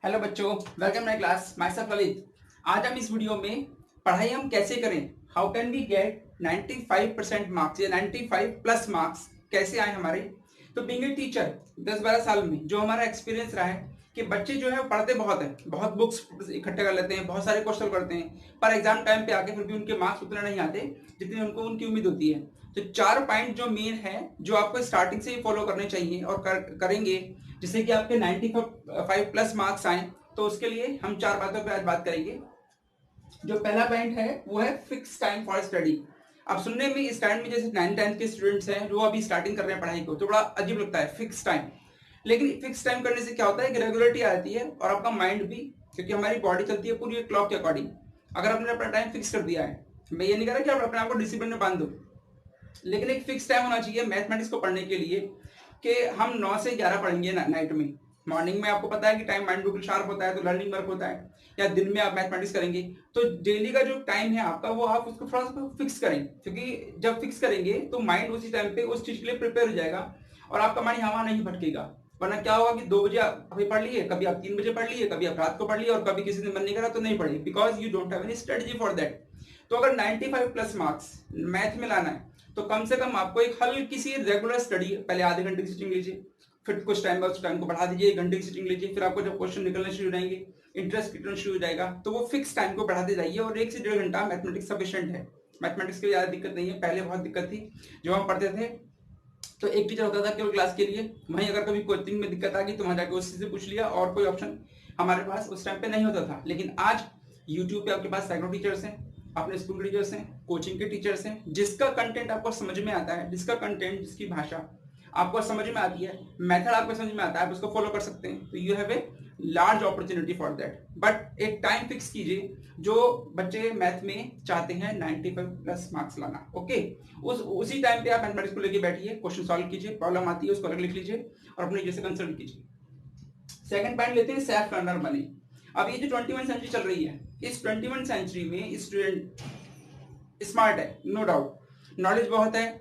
Hello बच्चों, welcome my class. Myself Lalit. आज हम इस वीडियो में पढ़ाई हम कैसे करें, how can we get 95% marks या 95 प्लस मार्क्स कैसे आए हमारे। तो बीइंग ए टीचर 10-12 साल में जो हमारा एक्सपीरियंस रहा है कि बच्चे जो है पढ़ते बहुत है, बहुत बुक्स इकट्ठे कर लेते हैं, बहुत सारे क्वेश्चन करते हैं, पर एग्जाम टाइम पे आके फिर भी उनके मार्क्स उतने नहीं आते जितनी उनको उनकी उम्मीद होती है। तो 4 पॉइंट जो मेन है जो आपको स्टार्टिंग से ही फॉलो करने चाहिए और करेंगे जिससे कि आपके 95 प्लस मार्क्स आए। तो उसके लिए हम 4 बातों पे आज बात करेंगे। जो पहला पॉइंट है वो है फिक्स टाइम फॉर स्टडी। अब सुनने में इस टाइम में जैसे 9th-10th के स्टूडेंट्स हैं जो अभी स्टार्टिंग कर रहे हैं पढ़ाई को, तो बड़ा अजीब लगता है फिक्स टाइम। लेकिन फिक्स टाइम करने से क्या होता है कि रेगुलरिटी आती है और आपका माइंड भी, क्योंकि हमारी बॉडी चलती है पूरी क्लॉक के अकॉर्डिंग। अगर आपने अपना टाइम फिक्स कर दिया है, मैं ये नहीं कह रहा कि आप अपने आप को डिसिप्लिन में बांध दो, लेकिन एक फिक्स टाइम होना चाहिए मैथमेटिक्स को पढ़ने के लिए कि हम 9 से 11 पढ़ेंगे ना नाइट में। मॉर्निंग में आपको पता है कि टाइम माइंड बिल्कुल शार्प होता है, तो लर्निंग वर्क होता है, या दिन में आप मैथमेटिक्स करेंगे। तो डेली का जो टाइम है आपका वो आप उसको थोड़ा सा फिक्स करें, क्योंकि जब फिक्स करेंगे तो माइंड उसी टाइम पे उस चीज के लिए प्रिपेयर हो जाएगा और आपका माइंड हवा नहीं भटकेगा। वरना क्या होगा कि 2 बजे आप अभी पढ़ लिए, कभी आप 3 बजे पढ़ लिए, कभी आप रात को पढ़ लिए और कभी किसी दिन मन नहीं करा तो नहीं पढ़े, because you don't have any strategy for that. तो अगर 95 प्लस मार्क्स मैथ में लाना है तो कम से कम आपको एक हल्की सी रेगुलर स्टडी, पहले आधे घंटे की सीटिंग लीजिए, फिर कुछ टाइम बाद उस टाइम को बढ़ा दीजिए, 1 घंटे की सीटिंग लीजिए, फिर आपको जब क्वेश्चन निकलने शुरू हो जाएंगे, इंटरेस्ट रिटर्न शुरू हो जाएगा, तो वो फिक्स टाइम को बढ़ाते जाइए। और 1 से 1.5 घंटा मैथमेटिक्स सफिशिएंट है। मैथमेटिक्स की ज्यादा दिक्कत नहीं है, पहले बहुत दिक्कत थी जब हम पढ़ते थे। तो एक टीचर होता था केवल क्लास के लिए, वहीं अगर कभी कोचिंग में दिक्कत आ गई तो वहां जाके उसी से पूछ लिया, और कोई ऑप्शन हमारे पास उस टाइम पे नहीं होता था। लेकिन आज यूट्यूब पे आपके पास सैकड़ों टीचर्स हैं, अपने स्कूल के टीचर्स हैं, कोचिंग के टीचर्स हैं, जिसका कंटेंट आपको समझ में आता है, जिसका कंटेंट, जिसकी भाषा आपको समझ में आती है, मेथड आपको समझ में आता है, आप उसको फॉलो कर सकते हैं। तो you have a large opportunity for that. But एक टाइम फिक्स कीजिए जो बच्चे मैथ में चाहते हैं 95 प्लस मार्क्स लाना। ओके, उसी टाइम पे आप मैथमेटिक्स को लेके बैठिए, क्वेश्चन सॉल्व कीजिए, प्रॉब्लम आती है उसको अलग लिख लीजिए और अपने जैसे कंसल्ट कीजिए। सेकंड पॉइंट लेते हैं, सेल्फ लर्नर बने। अब ये जो 21 सेंचुरी चल रही है, इस 21 सेंचुरी में स्टूडेंट स्मार्ट है, नो डाउट, नॉलेज बहुत है,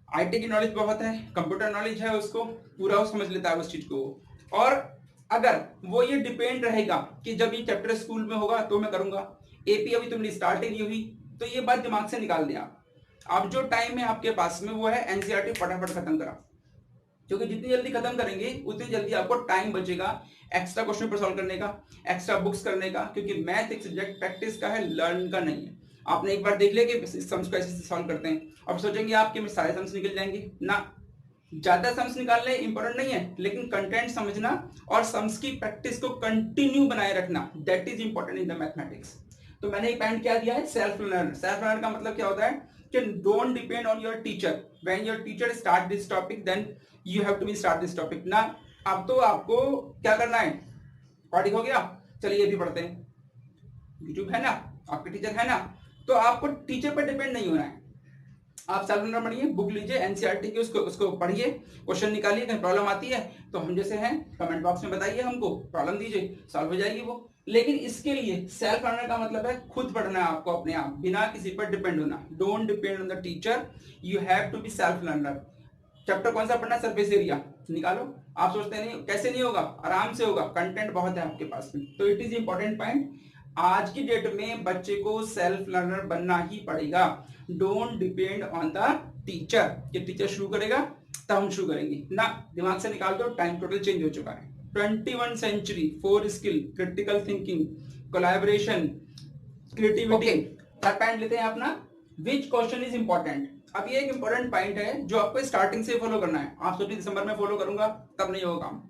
आईटी की नॉलेज बहुत है, कंप्यूटर नॉलेज है, उसको पूरा वो समझ लेता है उस चीज को। और अगर वो ये डिपेंड रहेगा कि जब ये चैप्टर स्कूल में होगा तो मैं करूंगा, एपी अभी तो मेरी स्टार्ट ही नहीं हुई, तो ये बात दिमाग से निकाल दें आप। अब जो टाइम है आपके पास में वो है एनसीईआरटी फटाफट खत्म करा, क्योंकि जितनी जल्दी खत्म करेंगे उतनी जल्दी आपको टाइम बचेगा एक्स्ट्रा क्वेश्चन पर सॉल्व करने का, एक्स्ट्रा बुक्स करने का, क्योंकि मैथ एक सब्जेक्ट प्रैक्टिस का है, लर्न का नहीं है। आपने एक बार देख लिया कि सम्स को ऐसे सॉल्व करते हैं, अब सोचेंगे आप कि सारे सम्स निकल जाएंगे ना। ज्यादा सम्स निकालने इंपॉर्टेंट नहीं है, लेकिन कंटेंट समझना और सम्स की प्रैक्टिस को कंटिन्यू बनाए रखना, that is important in the mathematics. तो मैंने एक पॉइंट क्या दिया है, सेल्फ लर्नर। सेल्फ लर्नर का मतलब क्या होता है कि don't depend on your teacher, when your teacher start this topic then you have to be start this topic ना। अब तो आपको क्या करना है, पढ़ हो गया, चलिए ये भी पढ़ते हैं, यूट्यूब है ना, आपके टीचर है ना, तो आपको टीचर पर डिपेंड नहीं होना है। आप सेल्फ लर्नर बनिए, बुक लीजिए एनसीईआरटी की, उसको पढ़िए, क्वेश्चन निकालिए, कहीं प्रॉब्लम आती है तो हम जैसे हैं कमेंट बॉक्स में बताइए, हमको प्रॉब्लम दीजिए, सॉल्व हो जाएगी वो। लेकिन इसके लिए सेल्फ लर्नर का मतलब है खुद पढ़ना है आपको अपने आप, बिना किसी पर डिपेंड होना। Don't depend on the teacher, you have to be self learner. Chapter कौन सा पढ़ना, सरफेस एरिया निकालो। आप सोचते नहीं कैसे नहीं होगा, आराम से होगा, कंटेंट बहुत है आपके पास में। तो इट इज इंपॉर्टेंट पॉइंट, आज की डेट में बच्चे को सेल्फ लर्नर बनना ही पड़ेगा। Don't depend on the teacher, कि टीचर शुरू करेगा तब हम शुरू करेंगे ना, दिमाग से निकाल दो, टाइम टोटल चेंज हो चुका है। 21 century, 4 skill, critical thinking, collaboration, creativity. Third point लेते हैं अपना, विच क्वेश्चन इज इंपॉर्टेंट। अब ये एक इंपॉर्टेंट पॉइंट है जो आपको स्टार्टिंग से फॉलो करना है। आप सोचिए दिसंबर में फॉलो करूंगा तब नहीं होगा काम।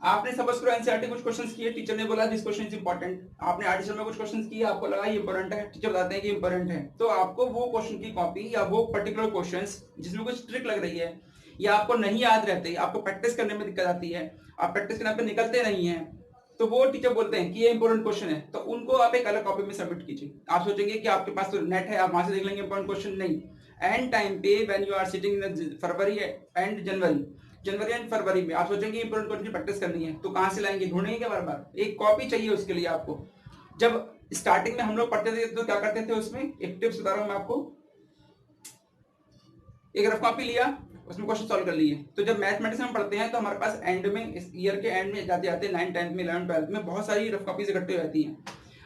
आपने सपोज करो एनसीईआरटी कुछ क्वेश्चंस किए, टीचर ने बोला दिस क्वेश्चन इज इंपॉर्टेंट, आपने आर्टिकल में कुछ क्वेश्चंस किए, आपको लगा ये इंपॉर्टेंट है, टीचर बताते हैं कि इंपॉर्टेंट है, तो आपको वो क्वेश्चन की कॉपी या वो पर्टिकुलर क्वेश्चंस जिसमें कुछ ट्रिक लग रही है या आपको नहीं याद रहते, आपको प्रैक्टिस करने में दिक्कत आती है, आप प्रैक्टिस करने पे निकलते नहीं है, तो वो टीचर बोलते हैं कि ये इंपॉर्टेंट क्वेश्चन है, तो उनको आप एक अलग कॉपी में सबमिट कीजिए। आप सोचेंगे कि आपके पास तो नेट है, आप वहां से देख लेंगे इंपॉर्टेंट क्वेश्चन, नहीं। एंड टाइम पे when you are sitting in February and January and फरवरी में आप सोचेंगे इंपॉर्टेंट क्वेश्चन की प्रैक्टिस करनी है, तो कहां से लाएंगे, ढूंढेंगे क्या बार बार, एक कॉपी चाहिए उसके लिए आपको। जब स्टार्टिंग में हम लोग पढ़ते थे तो क्या करते थे, उसमें एक टिप्स बता रहा हूं मैं आपको, एक रफ कॉपी लिया, उसमें क्वेश्चन सॉल्व कर लिए। तो जब मैथमेटिक्स में पढ़ते हैं तो हमारे पास एंड में, इस ईयर के एंड में जाते जाते 9th 10th में 11th 12th में बहुत सारी रफ कॉपीज इकट्ठी हो जाती हैं।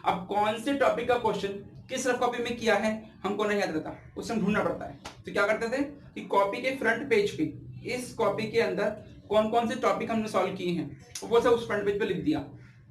अब कौन से टॉपिक का क्वेश्चन किस रफ कॉपी में किया है हमको नहीं याद रहता, उससे ढूंढना पड़ता है। तो क्या करते थे कि कॉपी के फ्रंट पेज पे, इस कॉपी के अंदर कौन कौन से टॉपिक हमने सॉल्व किए हैं वो सब उस फ्रंट पेज पे लिख दिया।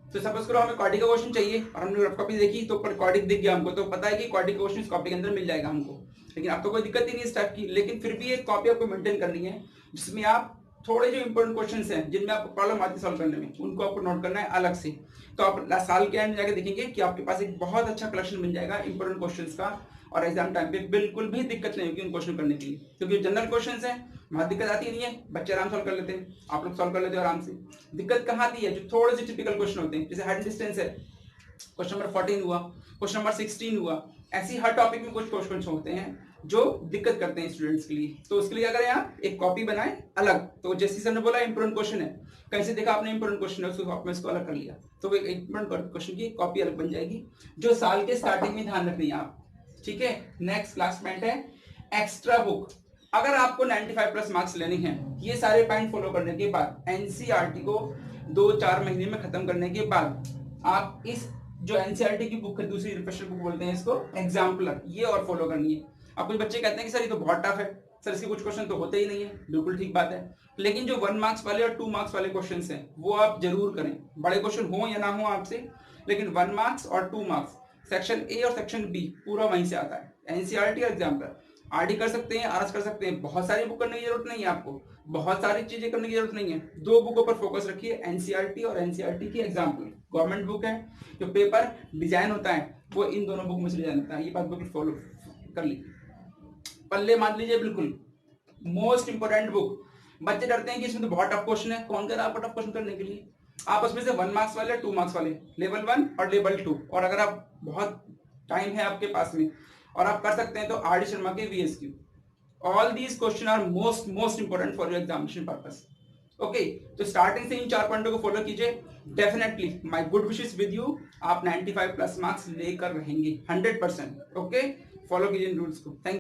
तो सपोज करो हमें क्वाड्रेटिक का क्वेश्चन चाहिए और हमने रफ कॉपी देखी तो क्वाड्रेटिक दिख गया हमको, तो पता है कि क्वाड्रेटिक का क्वेश्चन इस कॉपी के अंदर मिल जाएगा हमको। लेकिन अब तो कोई दिक्कत ही नहीं इस टाइप की, लेकिन फिर भी एक कॉपी आपको मेंटेन करनी है जिसमें आप थोड़े जो इंपॉर्टेंट क्वेश्चंस हैं जिनमें आपको प्रॉब्लम आती है सॉल्व करने में, उनको आपको नोट करना है अलग से। तो आप साल के एंड में जाकर देखेंगे कि आपके पास एक बहुत अच्छा कलेक्शन बन जाएगा इंपॉर्टेंट क्वेश्चंस का, और एग्जाम टाइम पे बिल्कुल भी दिक्कत नहीं होगी उन क्वेश्चन करने के लिए, क्योंकि जनरल क्वेश्चंस हैं वहां दिक्कत आती नहीं है, बच्चे आराम सॉल्व कर लेते हैं, आप लोग सॉल्व कर लेते हो आराम से। दिक्कत कहाँ आती है, जो थोड़े से टिपिकल क्वेश्चन होते हैं, जैसे हाइट डिस्टेंस है, क्वेश्चन नंबर 14 हुआ, क्वेश्चन नंबर 16 हुआ, ऐसी हर टॉपिक में कुछ क्वेश्चन होते हैं जो दिक्कत करते हैं स्टूडेंट्स के लिए। तो उसके लिए क्या करें, आप एक कॉपी बनाएं अलग। तो जैसे सर ने बोला इंपोर्टेंट क्वेश्चन है, कहीं से देखा आपने इंपोर्टेंट क्वेश्चन है, उसको आपने इसको अलग कर लिया, तो एक इंपोर्टेंट क्वेश्चन की कॉपी अलग बन जाएगी, जो साल के स्टार्टिंग में ध्यान रखनी है आप। ठीक है, नेक्स्ट क्लास पॉइंट है एक्स्ट्रा बुक। अगर आपको 95 प्लस मार्क्स लेने हैं, ये सारे पॉइंट फॉलो करने के बाद, एनसीईआरटी को 2-4 महीने में खत्म करने के बाद, आप इस जो एनसीईआरटी की बुक है, दूसरी रिफ्रेशर बुक बोलते हैं इसको, एग्जाम्पलर, ये और फॉलो करनी है। अब कुछ बच्चे कहते हैं कि सर ये तो बहुत टफ है, सर इसके कुछ क्वेश्चन तो होते ही नहीं है, बिल्कुल ठीक बात है, लेकिन जो 1 मार्क्स वाले और 2 मार्क्स वाले क्वेश्चन हैं वो आप जरूर करें, बड़े क्वेश्चन हो या ना हो आपसे, लेकिन 1 मार्क्स और 2 मार्क्स सेक्शन ए और सेक्शन बी पूरा वहीं से आता है। एनसीईआरटी और एग्जाम्पलर आरडी कर सकते हैं, आरएस कर सकते हैं, बहुत सारी बुक करने की जरूरत नहीं है आपको, बहुत सारी चीजें करने की जरूरत नहीं है। 2 बुकों पर फोकस रखिए, एनसीईआरटी और एनसीईआरटी की एग्जाम्पल, गवर्नमेंट बुक है, जो पेपर डिजाइन होता है वो इन दोनों बुक में से डिजाइन होता है, ये बात बिल्कुल फॉलो कर लीजिए, पल्ले मान लीजिए बिल्कुल। मोस्ट इंपोर्टेंट बुक, बच्चे डरते हैं कि इसमें तो बहुत टफ क्वेश्चन है, कौन कह रहा है आपको टफ क्वेश्चन करने के लिए, आप उसमें से 1 मार्क्स वाले 2 मार्क्स वाले, लेवल 1 और लेवल 2, और अगर आप बहुत टाइम है आपके पास में और आप कर सकते हैं तो आर डी शर्मा के VSQ, all these question are most important for your examination purpose. Okay, तो स्टार्टिंग से इन 4 पॉइंटों को फॉलो कीजिए, definitely my good wishes with you, आप 95 प्लस मार्क्स लेकर रहेंगे 100%। ओके, फॉलो कीजिए इन रूल्स को। थैंक